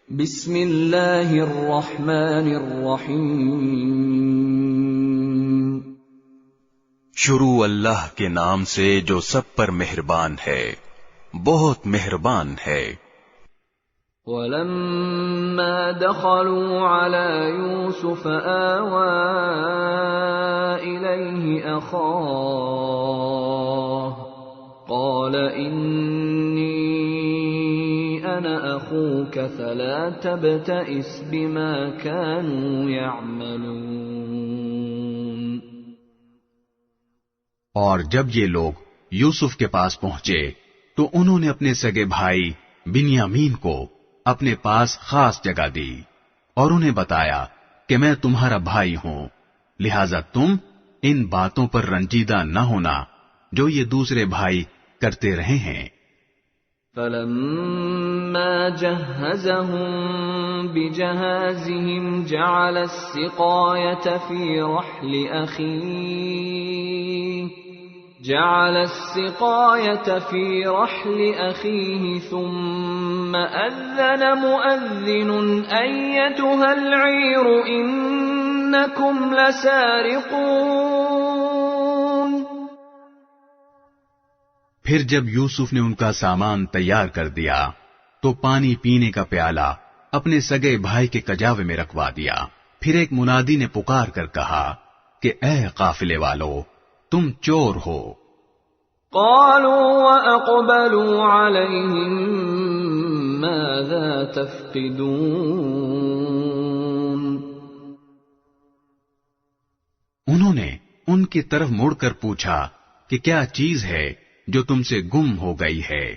بسم اللہ الرحمن الرحیم شروع اللہ کے نام سے جو سب پر مہربان ہے، بہت مہربان ہے۔ وَلَمَّا دَخَلُوا عَلَى يُوسُفَ آوَى إِلَيْهِ أَخَاهُ قَالَ إِنِّي أَنَا أَخُوكَ فَلَا تَبْتَئِسْ بِمَا كَانُوا يَعْمَلُونَ۔ اور جب یہ لوگ یوسف کے پاس پہنچے تو انہوں نے اپنے سگے بھائی بنیامین کو اپنے پاس خاص جگہ دی اور انہیں بتایا کہ میں تمہارا بھائی ہوں، لہذا تم ان باتوں پر رنجیدہ نہ ہونا جو یہ دوسرے بھائی کرتے رہے ہیں۔ فَلَمَّا جَهَّزَهُم بِجَهَازِهِمْ جَعَلَ السِّقَايَةَ فِي رَحْلِ أَخِيهِ ثُمَّ أَذَّنَ مُؤَذِّنٌ أَيَّتُهَا الْعِيرُ إِنَّكُمْ لَسَارِقُونَ۔ پھر جب یوسف نے ان کا سامان تیار کر دیا تو پانی پینے کا پیالہ اپنے سگے بھائی کے کجاوے میں رکھوا دیا۔ پھر ایک منادی نے پکار کر کہا کہ اے قافلے والو، تم چور ہو۔ قالوا وَأَقْبَلُوا عَلَيْهِمْ مَاذَا تَفْقِدُونَ۔ انہوں نے ان کی طرف مڑ کر پوچھا کہ کیا چیز ہے جو تم سے گم ہو گئی ہے؟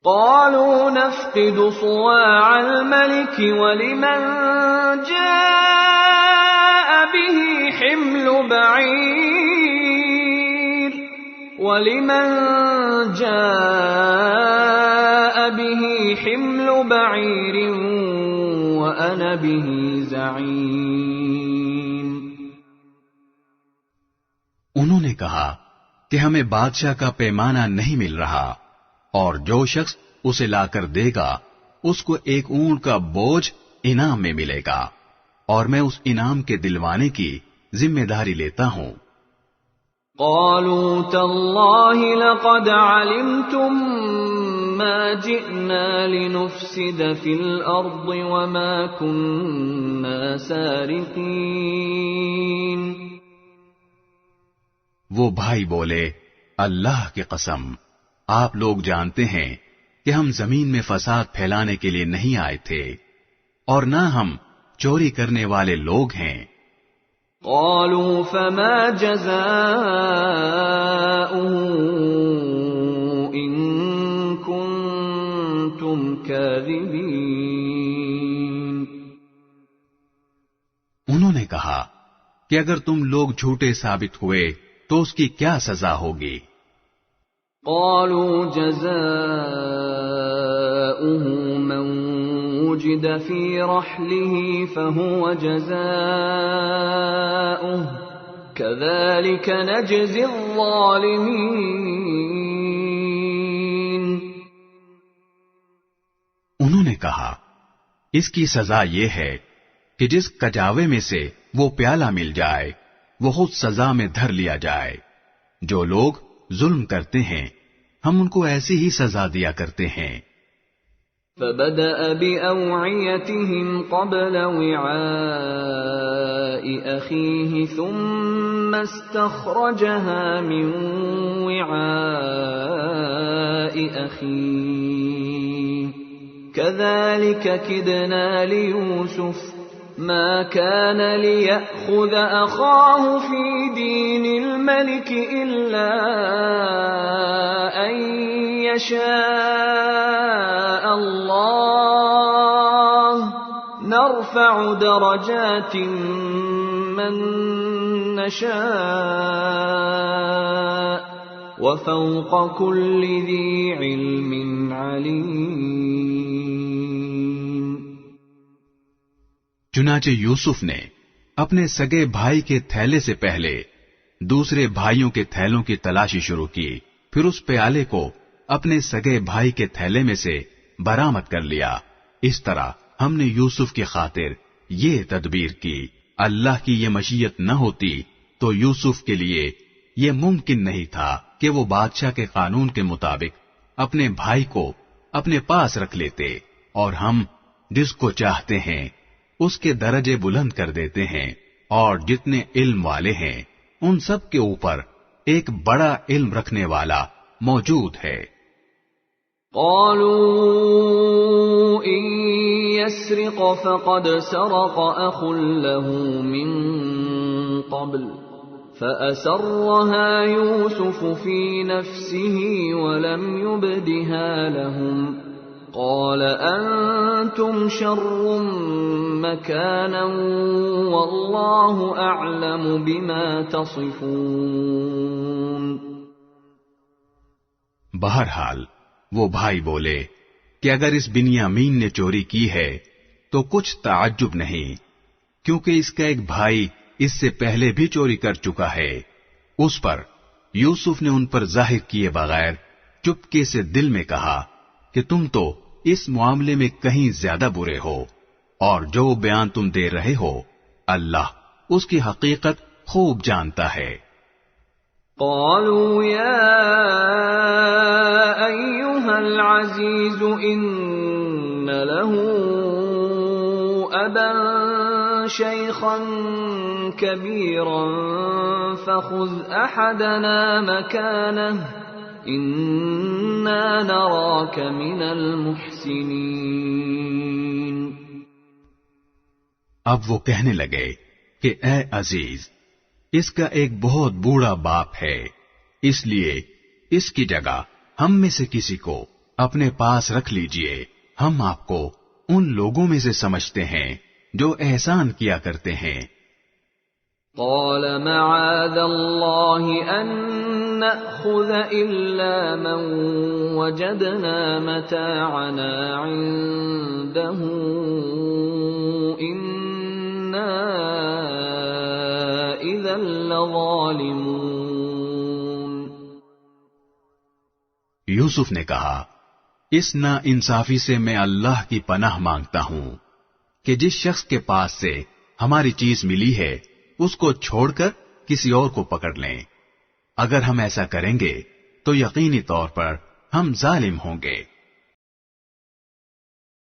قالوا نفقد صواع الملك ولمن جاء به حمل بعير وأنا به زعيم۔ انہوں نے کہا کہ ہمیں بادشاہ کا پیمانہ نہیں مل رہا، اور جو شخص اسے لا کر دے گا اس کو ایک اونٹ کا بوجھ انعام میں ملے گا، اور میں اس انعام کے دلوانے کی ذمہ داری لیتا ہوں۔ قالوا تالله لقد علمتم ما جئنا لنفسد في الأرض وما كنا سارقين۔ وہ بھائی بولے، اللہ کی قسم، آپ لوگ جانتے ہیں کہ ہم زمین میں فساد پھیلانے کے لیے نہیں آئے تھے، اور نہ ہم چوری کرنے والے لوگ ہیں۔ قالوا فما جزاؤه إن كنتم كاذبين۔ انہوں نے کہا کہ اگر تم لوگ جھوٹے ثابت ہوئے تو اس کی کیا سزا ہوگی؟ قالوا جزاؤه من وجد في رحله فهو جزاؤه كذلك نجزي الظالمين۔ انہوں نے کہا اس کی سزا یہ ہے کہ جس کجاوے میں سے وہ پیالہ مل جائے وہ خود سزا میں دھر لیا جائے۔ جو لوگ ظلم کرتے ہیں ہم ان کو ایسی ہی سزا دیا کرتے ہیں۔ فبدأ بأوعيتهم قبل وعاء أخيه ثم استخرجها من وعاء أخيه كذلك كدنا ليوسف ما كان ليأخذ أخاه في دين الملك إلا أن يشاء الله نرفع درجات من نشاء وفوق كل ذي علم عليم۔ چنانچہ یوسف نے اپنے سگے بھائی کے تھیلے سے پہلے دوسرے بھائیوں کے تھیلوں کی تلاشی شروع کی، پھر اس پیالے کو اپنے سگے بھائی کے تھیلے میں سے برآمد کر لیا اس طرح ہم نے یوسف کی خاطر یہ تدبیر کی، اللہ کی یہ مشیت نہ ہوتی تو یوسف کے لیے یہ ممکن نہیں تھا کہ وہ بادشاہ کے قانون کے مطابق اپنے بھائی کو اپنے پاس رکھ لیتے، اور ہم جس کو چاہتے ہیں اس کے درجے بلند کر دیتے ہیں، اور جتنے علم والے ہیں ان سب کے اوپر ایک بڑا علم رکھنے والا موجود ہے۔ قالوا إن يسرق فقد سرق أخ له من قبل فأسرها يوسف في نفسه ولم يبدها لهم قال أنتم شر مكانا والله أعلم بما تصفون۔ بہرحال وہ بھائی بولے کہ اگر اس بنیامین نے چوری کی ہے تو کچھ تعجب نہیں، کیونکہ اس کا ایک بھائی اس سے پہلے بھی چوری کر چکا ہے۔ اس پر یوسف نے ان پر ظاہر کیے بغیر چپکے سے دل میں کہا کہ تم تو اس معاملے میں کہیں زیادہ برے ہو، اور جو بیان تم دے رہے ہو اللہ اس کی حقیقت خوب جانتا ہے۔ قالوا يا أيها العزيز إن له أبا شيخا كبيرا فخذ أحدنا مكانه إنا نراك من المحسنين۔ اب وہ کہنے لگے کہ اے عزیز، اس کا ایک بہت بوڑھا باپ ہے، اس لیے اس کی جگہ ہم میں سے کسی کو اپنے پاس رکھ لیجئے، ہم آپ کو ان لوگوں میں سے سمجھتے ہیں جو احسان کیا کرتے ہیں۔ قال معاذ الله أن نأخذ إلا من وجدنا متاعنا عنده إنا إذا لظالمون۔ یوسف نے کہا، اس نا انصافی سے میں اللہ کی پناہ مانگتا ہوں کہ جس شخص کے پاس سے ہماری چیز ملی ہے اس کو چھوڑ کر کسی اور کو پکڑ لیں، اگر ہم ایسا کریں گے تو یقینی طور پر ہم ظالم ہوں گے۔